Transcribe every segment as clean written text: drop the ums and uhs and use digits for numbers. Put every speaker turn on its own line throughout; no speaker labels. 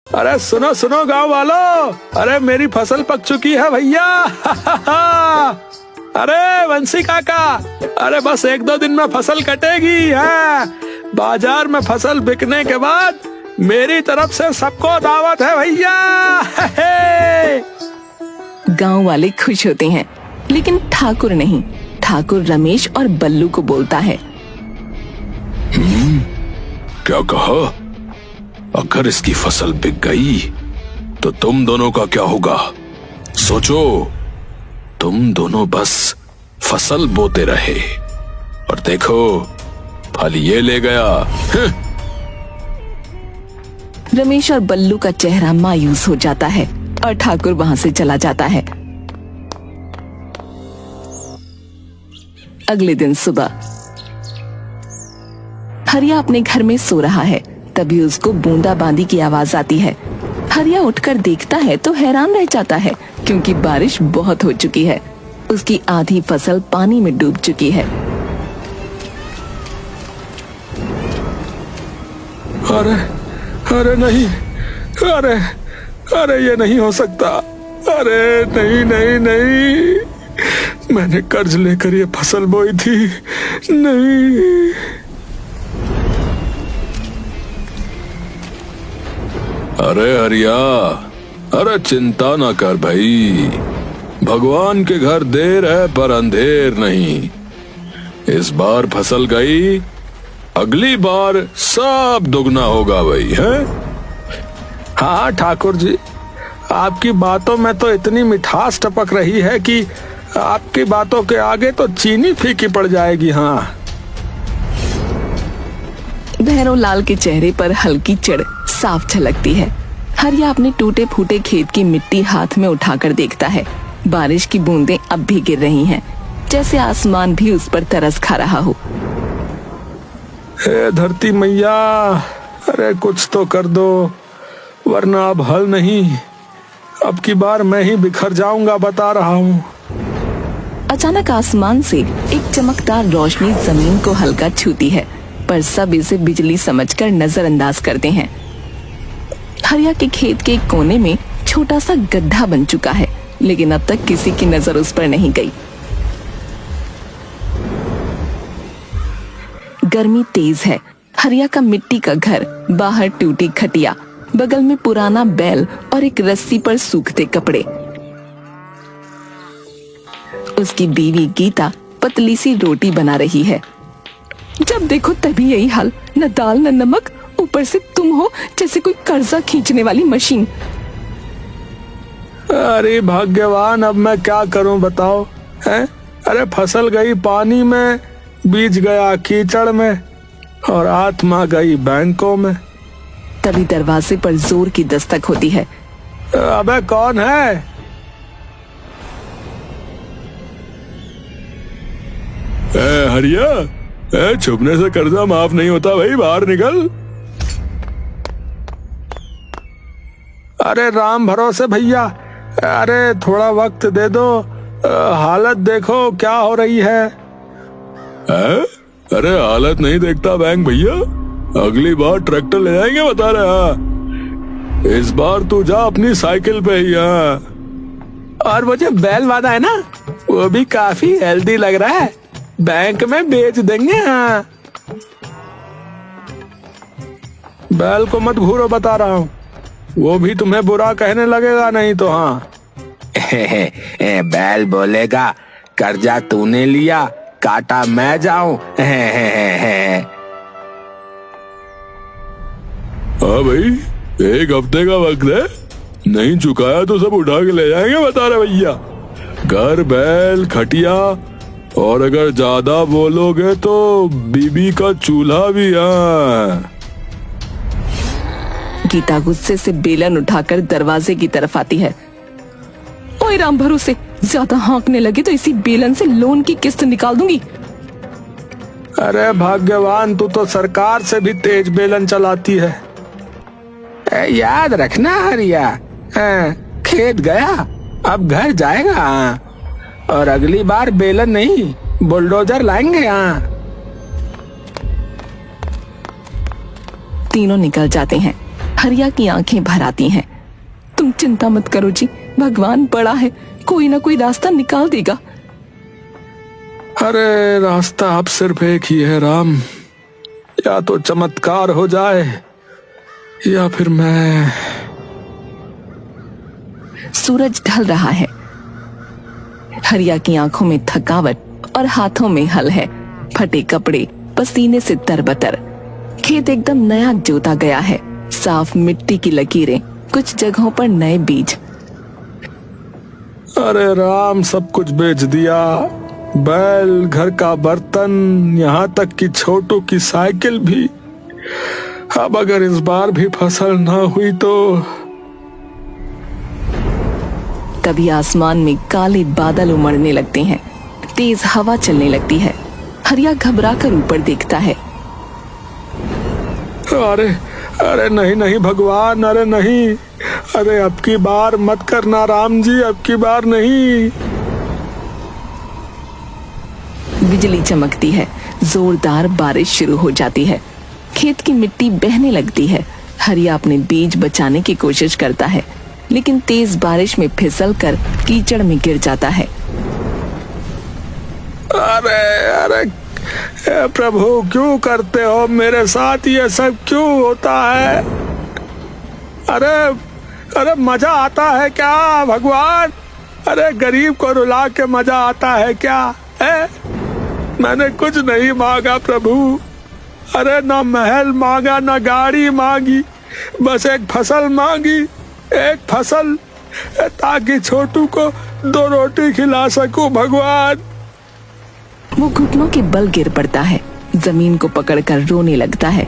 अरे सुनो सुनो गांव वालों, अरे मेरी फसल पक चुकी है भैया। अरे वंशी काका, अरे बस 1-2 दिन में फसल कटेगी है। बाजार में फसल बिकने के बाद मेरी तरफ से सबको दावत है भैया।
गांव वाले खुश होते हैं, लेकिन ठाकुर नहीं। ठाकुर रमेश और बल्लू को बोलता है,
क्या कहा? अगर इसकी फसल बिक गई तो तुम दोनों का क्या होगा? सोचो, तुम दोनों बस फसल बोते रहे और देखो फल ये ले गया।
रमेश और बल्लू का चेहरा मायूस हो जाता है और ठाकुर वहां से चला जाता है। अगले दिन सुबह हरिया अपने घर में सो रहा है, तभी उसको बूंदाबांदी की आवाज आती है। हरिया उठकर देखता है तो हैरान रह जाता है, क्योंकि बारिश बहुत हो चुकी है। उसकी आधी फसल पानी में डूब चुकी है।
अरे अरे नहीं, अरे अरे ये नहीं हो सकता। अरे नहीं नहीं नहीं, मैंने कर्ज लेकर ये फसल बोई थी। नहीं। अरे हरिया, अरे चिंता ना कर भाई, भगवान के घर देर है पर अंधेर नहीं। इस बार फसल गई, अगली बार सब दुगना होगा भाई, है? हाँ ठाकुर जी, आपकी बातों में तो इतनी मिठास टपक रही है कि आपकी बातों के आगे तो चीनी फीकी पड़ जाएगी। हाँ।
भैरव लाल के चेहरे पर हल्की चिढ़ साफ झलकती है। हरिया अपने टूटे फूटे खेत की मिट्टी हाथ में उठाकर देखता है। बारिश की बूंदें अब भी गिर रही हैं, जैसे आसमान भी उस पर तरस खा रहा हो।
हे धरती मैया, अरे कुछ तो कर दो, वरना अब हल नहीं। अब की बार मैं ही बिखर जाऊंगा, बता रहा हूँ।
अचानक आसमान से एक चमकदार रोशनी जमीन को हल्का छूती है, पर सब इसे बिजली समझकर नजरअंदाज करते हैं। हरिया के खेत के एक कोने में छोटा सा गड्ढा बन चुका है, लेकिन अब तक किसी की नजर उस पर नहीं गई। गर्मी तेज है। हरिया का मिट्टी का घर, बाहर टूटी खटिया, बगल में पुराना बैल और एक रस्सी पर सूखते कपड़े। उसकी बीवी गीता पतली सी रोटी बना रही है। जब देखो तभी यही हाल, न दाल न नमक, ऊपर से तुम हो जैसे कोई कर्जा खींचने वाली मशीन।
अरे भाग्यवान, अब मैं क्या करूं बताओ, हैं? अरे फसल गई पानी में, बीज गया कीचड़ में और आत्मा गई बैंकों में।
तभी दरवाजे पर जोर की दस्तक होती है।
अबे कौन है? हरिया, छुपने से कर्जा माफ नहीं होता भाई, बाहर निकल। अरे राम भरोसे भैया, अरे थोड़ा वक्त दे दो, हालत देखो क्या हो रही है। अरे हालत नहीं देखता बैंक भैया, अगली बार ट्रैक्टर ले जाएंगे बता रहे। इस बार तू जा अपनी साइकिल पे ही। और वो जो बैल वाला है ना, वो भी काफी हेल्दी लग रहा है, बैंक में बेच देंगे। हाँ, बैल को मत घूरो बता रहा हूँ, वो भी तुम्हें बुरा कहने लगेगा नहीं तो। हाँ।
बैल बोलेगा कर्जा तूने लिया, काटा मैं जाऊं।
हाँ भाई, 1 हफ्ते का वक्त है, नहीं चुकाया तो सब उठा के ले जाएंगे बता रहे भैया। घर, बैल, खटिया, और अगर ज्यादा बोलोगे तो बीबी का चूल्हा भी। हाँ।
गीता गुस्से से बेलन उठाकर दरवाजे की तरफ आती है। ओए राम भरोसे, ज्यादा हाँकने लगे तो इसी बेलन से लोन की किस्त निकाल दूंगी।
अरे भाग्यवान, तू तो सरकार से भी तेज बेलन चलाती है।
याद रखना हरिया, खेत गया अब घर जाएगा, और अगली बार बेलन नहीं बुलडोजर लाएंगे।
तीनों निकल जाते हैं। हरिया की आंखें भर आती हैं। तुम चिंता मत करो जी, भगवान बड़ा है, कोई ना कोई रास्ता निकाल देगा।
अरे रास्ता अब सिर्फ एक ही है राम, या तो चमत्कार हो जाए या फिर मैं।
सूरज ढल रहा है। हरिया की आंखों में थकावट और हाथों में हल है। फटे कपड़े, पसीने से तरबतर। खेत एकदम नया जोता गया है। साफ मिट्टी की लकीरें, कुछ जगहों पर नए बीज।
अरे राम, सब कुछ बेच दिया, बैल, घर का बर्तन, यहाँ तक कि छोटू की साइकिल भी। अब अगर इस बार भी फसल ना हुई तो।
तभी आसमान में काले बादल उमड़ने लगते हैं। तेज हवा चलने लगती है। हरिया घबरा कर ऊपर देखता है।
अरे अरे नहीं नहीं भगवान, अरे नहीं, अरे अब की बार मत करना राम जी, अब की बार नहीं।
बिजली चमकती है। जोरदार बारिश शुरू हो जाती है। खेत की मिट्टी बहने लगती है। हरिया अपने बीज बचाने की कोशिश करता है, लेकिन तेज बारिश में फिसल कर कीचड़ में गिर जाता है।
अरे अरे प्रभु, क्यों करते हो मेरे साथ ये सब, क्यों होता है? अरे अरे मजा आता है क्या भगवान? अरे गरीब को रुला के मजा आता है क्या है? मैंने कुछ नहीं मांगा प्रभु। अरे ना महल मांगा, ना गाड़ी मांगी, बस एक फसल मांगी, एक फसल, ताकि छोटू को 2 रोटी खिला सकूं भगवान।
वो घुटनों के बल गिर पड़ता है। जमीन को पकड़कर रोने लगता है।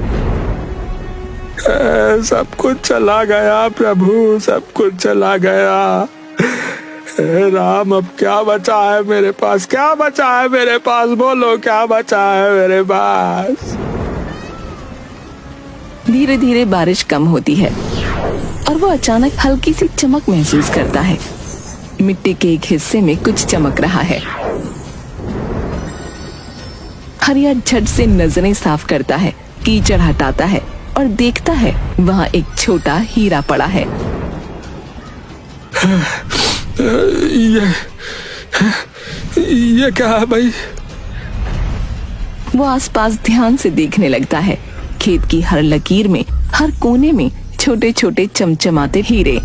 सब कुछ चला गया प्रभु, सब कुछ चला गया। राम, अब क्या बचा है मेरे पास? क्या बचा है मेरे पास? बोलो, क्या बचा है मेरे पास?
धीरे धीरे बारिश कम होती है और वो अचानक हल्की सी चमक महसूस करता है। मिट्टी के एक हिस्से में कुछ चमक रहा है। हरिया झट से नजरें साफ करता है, कीचड़ हटाता है और देखता है वहाँ एक छोटा हीरा पड़ा है।
ये क्या है भाई?
वो आसपास ध्यान से देखने लगता है। खेत की हर लकीर में, हर कोने में छोटे छोटे चमचमाते हीरे।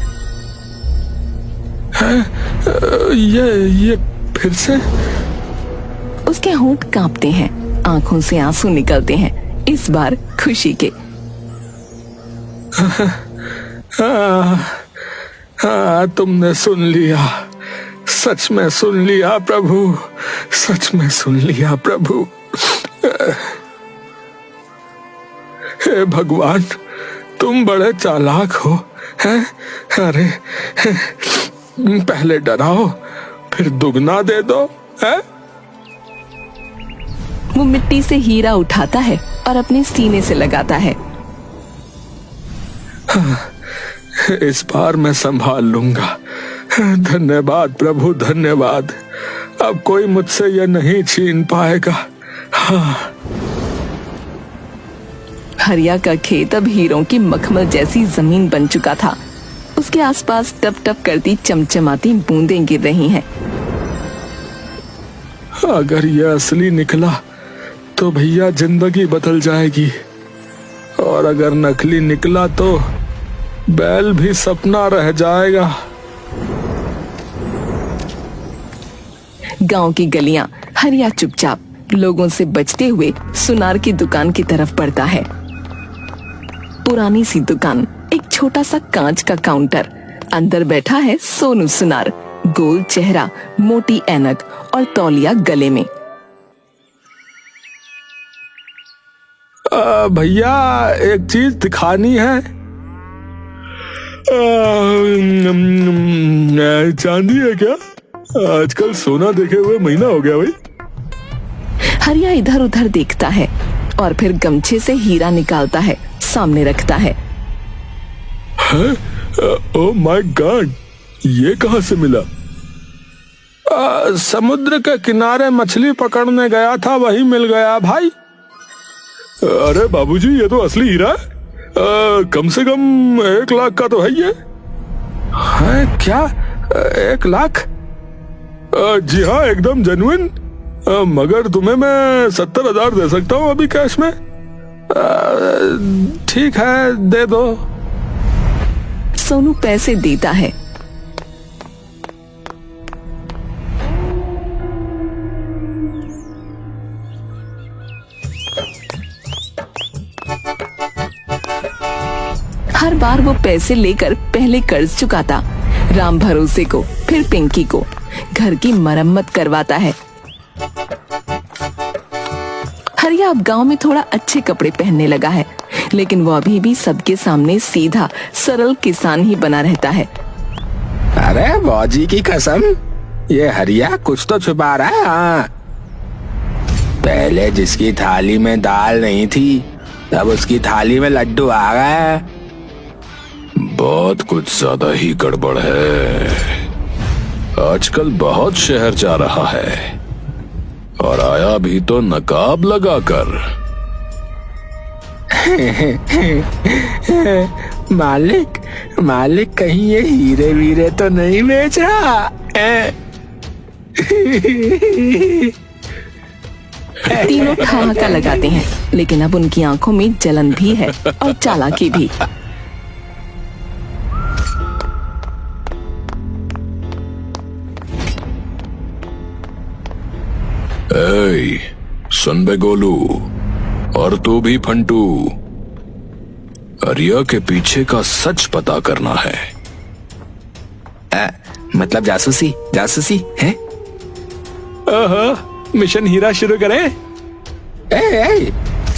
ये फिर से?
उसके होंठ कांपते हैं, आंखों से आंसू निकलते हैं, इस बार खुशी के।
तुमने सुन लिया, सच में सुन लिया प्रभु, सच में सुन लिया प्रभु। हे भगवान, तुम बड़े चालाक हो, हैं? अरे पहले डराओ, फिर दुगना दे दो, हैं?
वो मिट्टी से हीरा उठाता है और अपने सीने से लगाता है।
इस बार मैं संभाल लूंगा। धन्यवाद प्रभु, धन्यवाद। अब कोई मुझसे यह नहीं छीन पाएगा। हाँ।
हरिया का खेत अब हीरों की मखमल जैसी जमीन बन चुका था। उसके आसपास टप टप करती चमचमाती बूंदें गिर रही हैं।
अगर यह असली निकला तो भैया जिंदगी बदल जाएगी, और अगर नकली निकला तो बैल भी सपना रह जाएगा।
गांव की गलियां। हरिया चुपचाप लोगों से बचते हुए सुनार की दुकान की तरफ बढ़ता है। पुरानी सी दुकान, एक छोटा सा कांच का काउंटर, अंदर बैठा है सोनू सुनार, गोल चेहरा, मोटी ऐनक और तौलिया गले में।
भैया एक चीज दिखानी है। चांदी है क्या? आजकल सोना देखे हुए महीना हो गया भाई।
हरिया इधर उधर देखता है और फिर गमछे से हीरा निकालता है, सामने रखता है।
ओह माय गॉड, ये कहाँ से मिला? समुद्र के किनारे मछली पकड़ने गया था, वही मिल गया भाई। अरे बाबूजी, ये तो असली हीरा है। कम से कम 1 लाख का तो है ये।
है क्या? 1 लाख?
जी हाँ, एकदम जेन्युइन। मगर तुम्हें मैं 70,000 दे सकता हूँ अभी कैश में।
ठीक है, दे दो।
सोनू पैसे देता है। हर बार वो पैसे लेकर पहले कर्ज चुकाता, राम भरोसे को, फिर पिंकी को, घर की मरम्मत करवाता है। हरिया अब गांव में थोड़ा अच्छे कपड़े पहनने लगा है, लेकिन वो अभी भी सबके सामने सीधा सरल किसान ही बना रहता है।
अरे बाजी की कसम, ये हरिया कुछ तो छुपा रहा है। हाँ, पहले जिसकी थाली में दाल नहीं थी, तब उसकी थाली में लड्डू आ गए।
बहुत कुछ ज्यादा ही गड़बड़ है। आजकल बहुत शहर जा रहा है, और आया भी तो नकाब लगाकर।
मालिक कहीं ये हीरे वीरे तो नहीं बेच रहा?
तीनों ठहाका लगाते हैं, लेकिन अब उनकी आंखों में जलन भी है और चालाकी भी।
ए, सुन बे गोलू, और तू भी फंटू, हरिया के पीछे का सच पता करना है।
मतलब जासूसी है?
मिशन हीरा शुरू करें?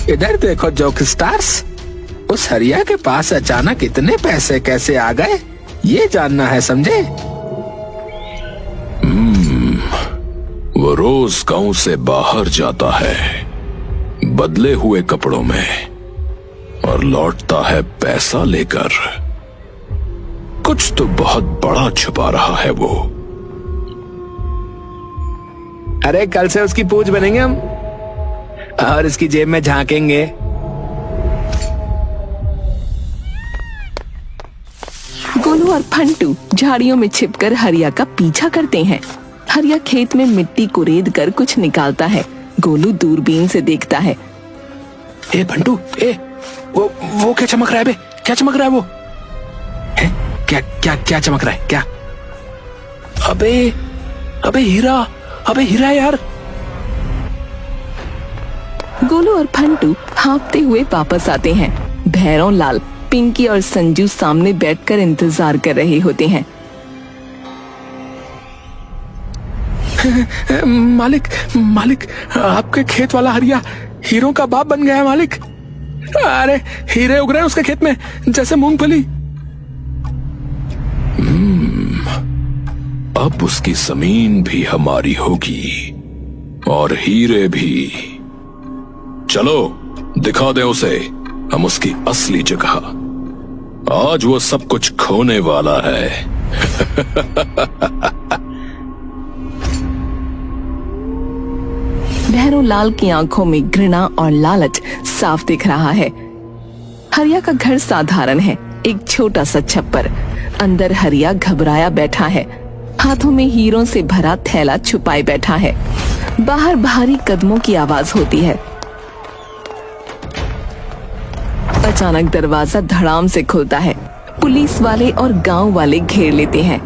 इधर देखो जोक स्टार्स, उस हरिया के पास अचानक इतने पैसे कैसे आ गए, ये जानना है, समझे?
वो रोज गांव से बाहर जाता है बदले हुए कपड़ों में, और लौटता है पैसा लेकर। कुछ तो बहुत बड़ा छुपा रहा है वो।
अरे कल से उसकी पूछ बनेंगे हम, और इसकी जेब में झांकेंगे।
गोलू और फंटू झाड़ियों में छिपकर हरिया का पीछा करते हैं। हरिया खेत में मिट्टी कुरेद कर कुछ निकालता है। गोलू दूरबीन से देखता है।
ए फंटू, वो क्या चमक रहा है बे? क्या चमक रहा है वो? है? क्या चमक रहा है? क्या? अबे हीरा यार।
गोलू और फंटू हाँफते हुए वापस आते हैं। भैरव लाल, पिंकी और संजू सामने बैठकर इंतजार कर रहे होते हैं।
मालिक, आपके खेत वाला हरिया हीरों का बाप बन गया है मालिक। अरे हीरे उग रहे हैं उसके खेत में जैसे मूंगफली।
अब उसकी जमीन भी हमारी होगी, और हीरे भी। चलो दिखा दे उसे हम उसकी असली जगह। आज वो सब कुछ खोने वाला है।
भैरव लाल की आंखों में घृणा और लालच साफ दिख रहा है। हरिया का घर साधारण है, एक छोटा सा छप्पर। अंदर हरिया घबराया बैठा है, हाथों में हीरों से भरा थैला छुपाए बैठा है। बाहर भारी कदमों की आवाज होती है। अचानक दरवाजा धड़ाम से खुलता है। पुलिस वाले और गांव वाले घेर लेते हैं।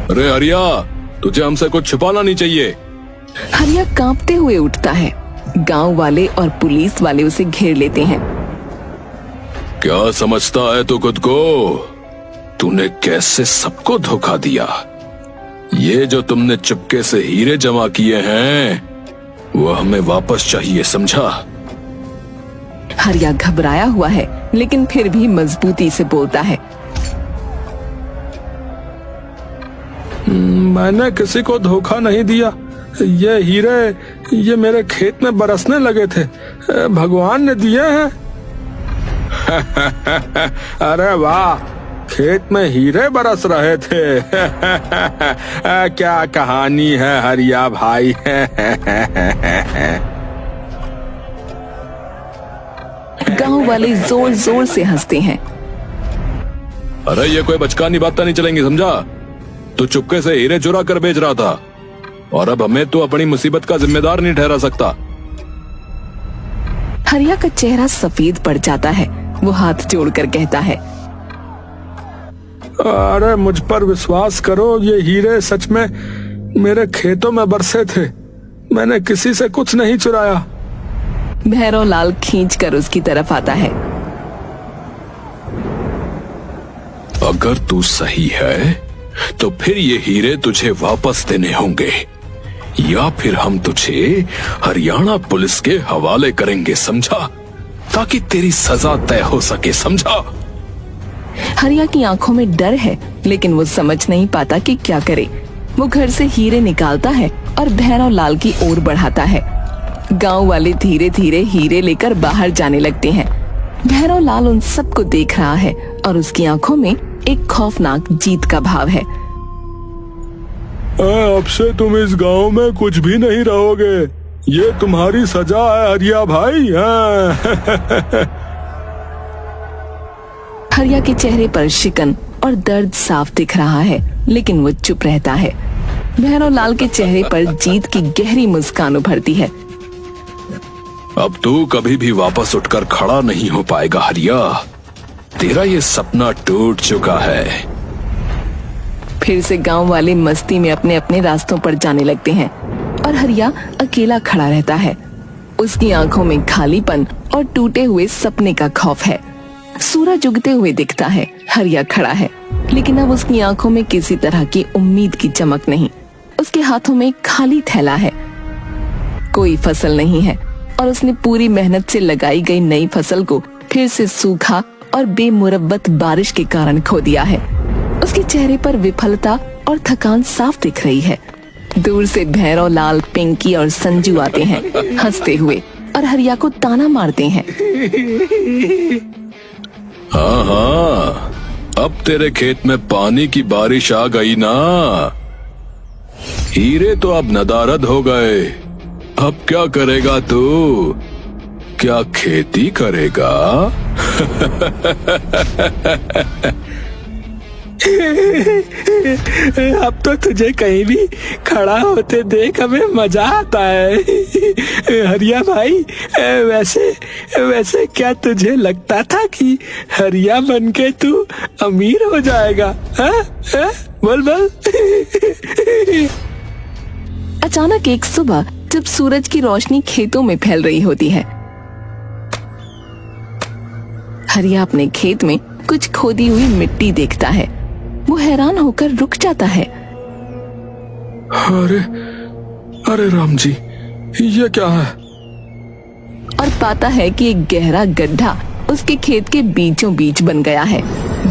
अरे हरिया, तुझे हमसे कुछ छुपाना नहीं चाहिए।
हरिया कांपते हुए उठता है। गांव वाले और पुलिस वाले उसे घेर लेते हैं।
क्या समझता है तू खुद को? तूने कैसे सबको धोखा दिया? ये जो तुमने चुपके से हीरे जमा किए हैं, वो हमें वापस चाहिए, समझा?
हरिया घबराया हुआ है, लेकिन फिर भी मजबूती से बोलता है।
मैंने किसी को धोखा नहीं दिया। ये हीरे ये मेरे खेत में बरसने लगे थे, भगवान ने दिए हैं। अरे वाह, खेत में हीरे बरस रहे थे। क्या कहानी है हरिया भाई।
गांव वाले जोर जोर से हंसते हैं।
अरे ये कोई बचकानी बात तो नहीं चलेंगी, समझा? तू चुपके से हीरे चुरा कर बेच रहा था और अब हमें तो अपनी मुसीबत का जिम्मेदार नहीं ठहरा सकता।
हरिया का चेहरा सफेद पड़ जाता है। वो हाथ जोड़कर कहता है,
अरे मुझ पर विश्वास करो, ये हीरे सच में मेरे खेतों में बरसे थे। मैंने किसी से कुछ नहीं चुराया।
भैरव लाल खींचकर उसकी तरफ आता है।
अगर तू सही है तो फिर ये हीरे तुझे वापस देने होंगे या फिर हम तुझे हरियाणा पुलिस के हवाले करेंगे, समझा? ताकि तेरी सजा तय हो सके, समझा?
हरिया की आंखों में डर है, लेकिन वो समझ नहीं पाता कि क्या करे। वो घर से हीरे निकालता है और भैरव लाल की ओर बढ़ाता है। गांव वाले धीरे धीरे हीरे लेकर बाहर जाने लगते हैं। भैरव लाल उन सबको देख रहा है और उसकी आंखों में एक खौफनाक जीत का भाव है।
अब से तुम इस गांव में कुछ भी नहीं रहोगे, ये तुम्हारी सजा है हरिया भाई।
हरिया के चेहरे पर शिकन और दर्द साफ दिख रहा है, लेकिन वो चुप रहता है। भैरव लाल के चेहरे पर जीत की गहरी मुस्कान उभरती है।
अब तू कभी भी वापस उठकर खड़ा नहीं हो पाएगा हरिया, तेरा ये सपना टूट चुका है।
फिर से गांव वाले मस्ती में अपने अपने रास्तों पर जाने लगते हैं और हरिया अकेला खड़ा रहता है। उसकी आंखों में खालीपन और टूटे हुए सपने का खौफ है। सूरज उगते हुए दिखता है। हरिया खड़ा है, लेकिन अब उसकी आंखों में किसी तरह की उम्मीद की चमक नहीं। उसके हाथों में खाली थैला है। कोई फसल नहीं है और उसने पूरी मेहनत से लगाई गई नई फसल को फिर से सूखा और बेमुरब्बत बारिश के कारण खो दिया है। उसके चेहरे पर विफलता और थकान साफ दिख रही है। दूर से भैरव लाल, पिंकी और संजू आते हैं हंसते हुए और हरिया को ताना मारते हैं।
हाँ हाँ, अब तेरे खेत में पानी की बारिश आ गई ना। हीरे तो अब नदारद हो गए। अब क्या करेगा तू? क्या खेती करेगा?
अब तो तुझे कहीं भी खड़ा होते देख हमें मजा आता है। हरिया भाई, वैसे क्या तुझे लगता था कि हरिया बनके तू अमीर हो जाएगा? बोल बोल।
अचानक एक सुबह जब सूरज की रोशनी खेतों में फैल रही होती है, हरिया अपने खेत में कुछ खोदी हुई मिट्टी देखता है। वो हैरान होकर रुक जाता है।
अरे राम जी, ये क्या है?
और पाता है कि एक गहरा गड्ढा उसके खेत के बीचों बीच बन गया है।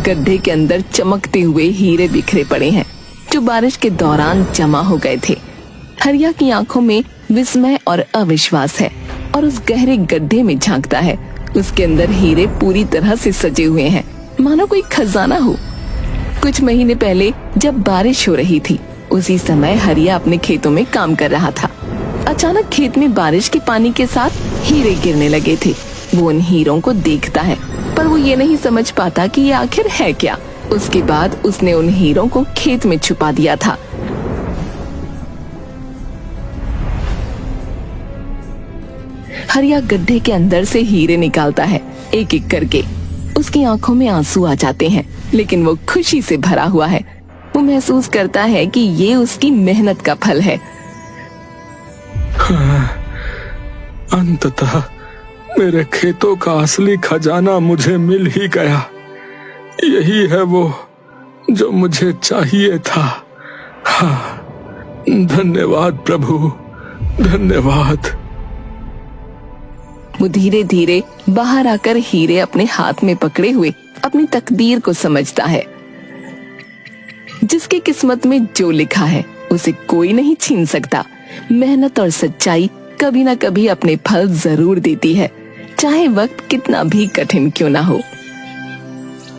गड्ढे के अंदर चमकते हुए हीरे बिखरे पड़े हैं, जो बारिश के दौरान जमा हो गए थे। हरिया की आंखों में विस्मय और अविश्वास है और उस गहरे गड्ढे में झांकता है। उसके अंदर हीरे पूरी तरह से सजे हुए हैं, मानो कोई खजाना हो। कुछ महीने पहले जब बारिश हो रही थी, उसी समय हरिया अपने खेतों में काम कर रहा था। अचानक खेत में बारिश के पानी के साथ हीरे गिरने लगे थे। वो उन हीरों को देखता है, पर वो ये नहीं समझ पाता कि ये आखिर है क्या। उसके बाद उसने उन हीरों को खेत में छुपा दिया था। हरिया गड्ढे के अंदर से हीरे निकालता है, एक एक करके। उसकी आंखों में आंसू आ जाते हैं, लेकिन वो खुशी से भरा हुआ है। वो महसूस करता है कि ये उसकी मेहनत का फल है।
अंततः मेरे खेतों का असली खजाना मुझे मिल ही गया। यही है वो जो मुझे चाहिए था। हाँ, धन्यवाद प्रभु, धन्यवाद।
वो धीरे धीरे बाहर आकर हीरे अपने हाथ में पकड़े हुए अपनी तकदीर को समझता है। जिसकी किस्मत में जो लिखा है उसे कोई नहीं छीन सकता। मेहनत और सच्चाई कभी ना कभी अपने फल जरूर देती है, चाहे वक्त कितना भी कठिन क्यों ना हो।